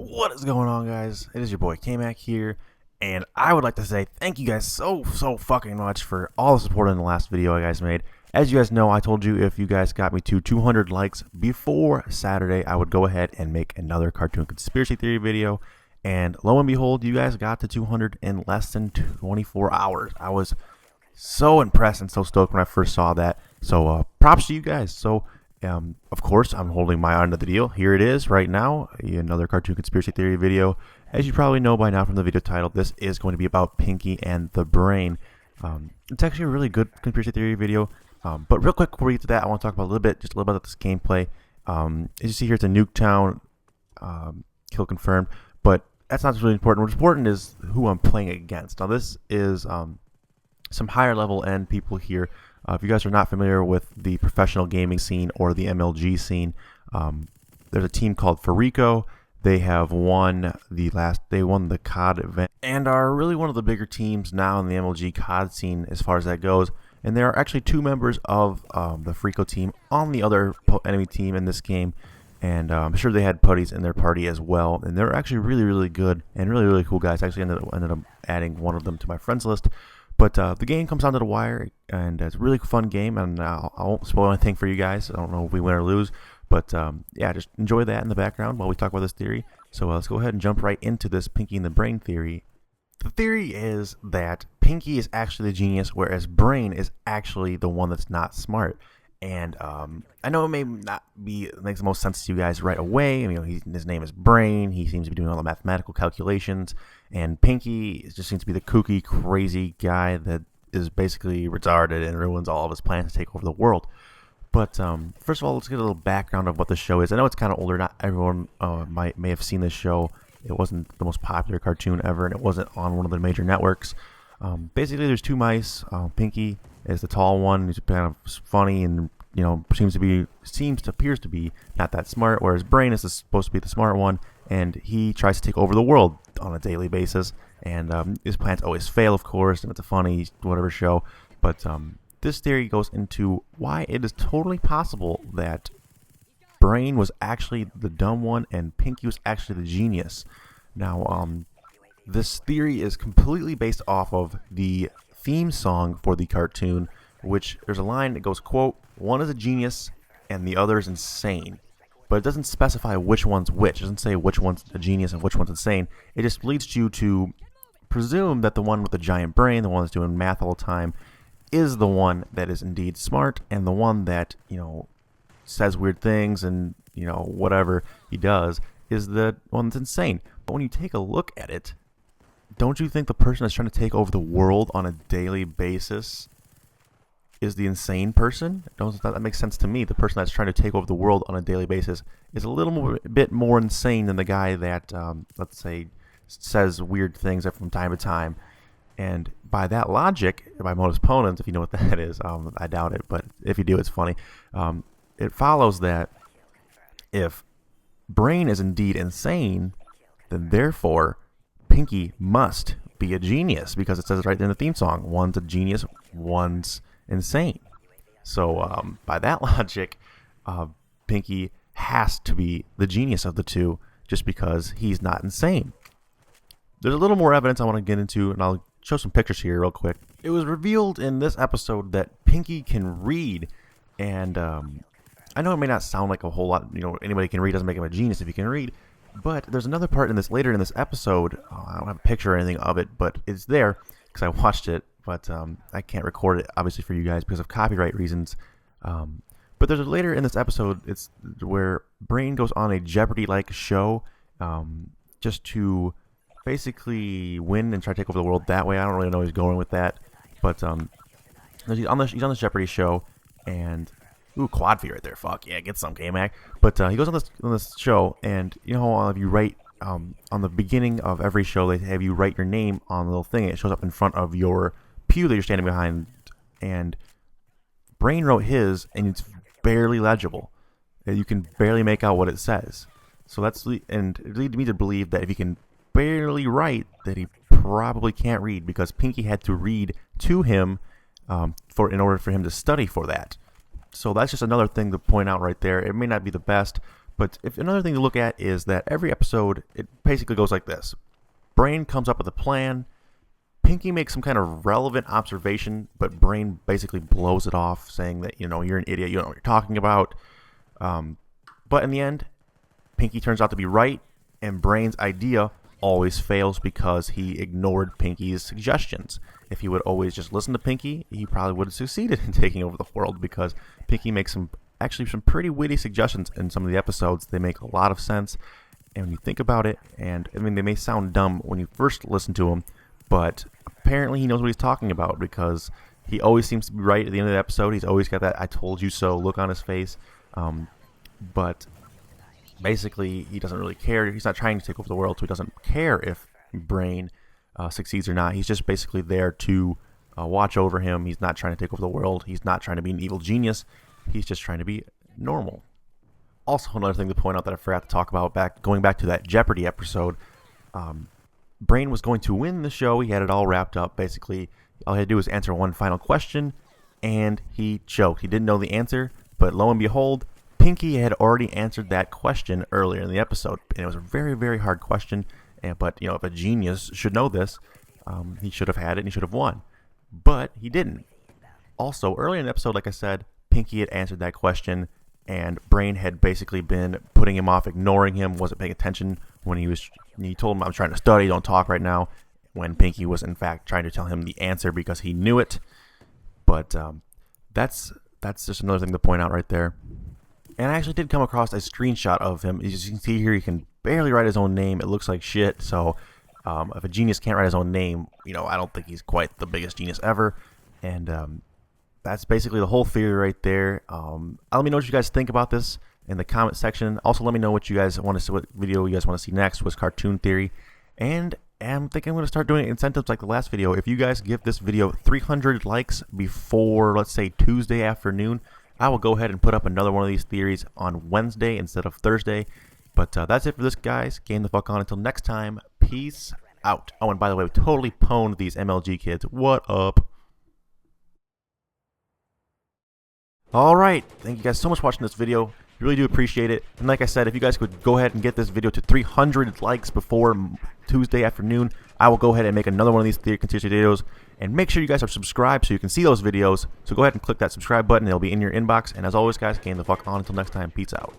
What is going on, guys? It is your boy K-Mac here, and I would like to say thank you guys so fucking much for all the support in the last video I guys made. As you guys know, I told you if you guys got me to 200 likes before Saturday, I would go ahead and make another cartoon conspiracy theory video, and lo and behold, you guys got to 200 in less than 24 hours. I was so impressed and so stoked when I first saw that, so props to you guys. Of course, I'm holding my end of the deal. Here it is right now, another cartoon conspiracy theory video. As you probably know by now from the video title, this is going to be about Pinky and the Brain. It's actually a really good conspiracy theory video. But real quick before we get to that, I want to talk about a little bit about this gameplay. As you see here, it's a Nuketown kill confirmed, but that's not really important. What's important is who I'm playing against. Now, this is some higher level end people here. If you guys are not familiar with the professional gaming scene or the MLG scene, there's a team called Farico. They have won the COD event and are really one of the bigger teams now in the MLG COD scene as far as that goes. And there are actually two members of the Farico team on the other enemy team in this game. And I'm sure they had putties in their party as well. And they're actually really good and really cool guys. I actually ended up adding one of them to my friends list. But the game comes down to the wire, and it's a really fun game, and I won't spoil anything for you guys. I don't know if we win or lose, but yeah, just enjoy that in the background while we talk about this theory. So let's go ahead and jump right into this Pinky and the Brain theory. The theory is that Pinky is actually the genius, whereas Brain is actually the one that's not smart. And I know it may not makes the most sense to you guys right away. I mean, his name is Brain. He seems to be doing all the mathematical calculations. And Pinky just seems to be the kooky, crazy guy that is basically retarded and ruins all of his plans to take over the world. But first of all, let's get a little background of what the show is. I know it's kind of older. Not everyone may have seen this show. It wasn't the most popular cartoon ever, and it wasn't on one of the major networks. Basically, there's two mice. Pinky is the tall one. He's kind of funny and appears to be not that smart. Whereas Brain is supposed to be the smart one, and he tries to take over the world on a daily basis. And his plans always fail, of course, and it's a funny whatever show. But this theory goes into why it is totally possible that Brain was actually the dumb one and Pinky was actually the genius. Now, this theory is completely based off of the theme song for the cartoon, which there's a line that goes, quote, "One is a genius and the other is insane." But it doesn't specify which one's which. It doesn't say which one's a genius and which one's insane. It just leads you to presume that the one with the giant brain, the one that's doing math all the time, is the one that is indeed smart, and the one that, says weird things and, whatever he does is the one that's insane. But when you take a look at it, don't you think the person that's trying to take over the world on a daily basis is the insane person? That makes sense to me. The person that's trying to take over the world on a daily basis is a bit more insane than the guy that, let's say, says weird things from time to time. And by that logic, by modus ponens, if you know what that is, I doubt it, but if you do, it's funny. It follows that if Brain is indeed insane, then therefore Pinky must be a genius, because it says right there in the theme song, one's a genius, one's insane. So by that logic, Pinky has to be the genius of the two, just because he's not insane. There's a little more evidence I want to get into, and I'll show some pictures here real quick. It was revealed in this episode that Pinky can read, and I know it may not sound like a whole lot, anybody can read doesn't make him a genius if he can read, but there's another part later in this epised. I don't have a picture or anything of it, but it's there because I watched it, but I can't record it obviously for you guys because of copyright reasons. But there's later in this episode, it's where Brain goes on a Jeopardy-like show, just to basically win and try to take over the world that way. I don't really know where he's going with that, but he's on the Jeopardy show, and quad fee right there. Fuck yeah, get some K-Mac. But he goes on this show, and how if you write on the beginning of every show, they have you write your name on the little thing. It shows up in front of your pew that you're standing behind, and Brain wrote his, and it's barely legible. You can barely make out what it says. So and it leads me to believe that if he can barely write, that he probably can't read, because Pinky had to read to him in order for him to study for that. So that's just another thing to point out right there. It may not be the best, But if another thing to look at is that every episode, it basically goes like this. Brain comes up with a plan. Pinky makes some kind of relevant observation, but Brain basically blows it off, saying that, you're an idiot, you don't know what you're talking about. But in the end, Pinky turns out to be right, and Brain's idea always fails because he ignored Pinky's suggestions. If he would always just listen to Pinky, he probably would have succeeded in taking over the world, because Pinky makes some pretty witty suggestions in some of the episodes. They make a lot of sense, and when you think about it, and I mean, they may sound dumb when you first listen to them, but apparently he knows what he's talking about, because he always seems to be right at the end of the episode. He's always got that "I told you so" look on his face. But basically, he doesn't really care. He's not trying to take over the world, so he doesn't care if Brain succeeds or not. He's just basically there to watch over him. He's not trying to take over the world. He's not trying to be an evil genius. He's just trying to be normal. Also, another thing to point out that I forgot to talk about, going back to that Jeopardy episode, Brain was going to win the show. He had it all wrapped up. Basically, all he had to do was answer one final question, and he choked. He didn't know the answer, but lo and behold, Pinky had already answered that question earlier in the episode, and it was a very, very hard question. But if a genius should know this, he should have had it and he should have won. But he didn't. Also, earlier in the episode, like I said, Pinky had answered that question, and Brain had basically been putting him off, ignoring him, wasn't paying attention when he told him, "I'm trying to study, don't talk right now," when Pinky was in fact trying to tell him the answer because he knew it. But that's just another thing to point out right there. And I actually did come across a screenshot of him. As you can see here, he can barely write his own name. It looks like shit. So if a genius can't write his own name, I don't think he's quite the biggest genius ever. And that's basically the whole theory right there. Let me know what you guys think about this in the comment section. Also, let me know what you guys want to see, what video you guys want to see next was Cartoon Theory. And I'm thinking I'm going to start doing incentives like the last video. If you guys give this video 300 likes before, let's say, Tuesday afternoon, I will go ahead and put up another one of these theories on Wednesday instead of Thursday. But that's it for this, guys. Game the fuck on. Until next time, peace out. Oh, and by the way, we totally pwned these MLG kids. What up? Alright, thank you guys so much for watching this video. Really do appreciate it. And like I said, if you guys could go ahead and get this video to 300 likes before Tuesday afternoon, I will go ahead and make another one of these theory conspiracy videos. And make sure you guys are subscribed so you can see those videos. So go ahead and click that subscribe button. It'll be in your inbox. And as always, guys, game the fuck on. Until next time, peace out.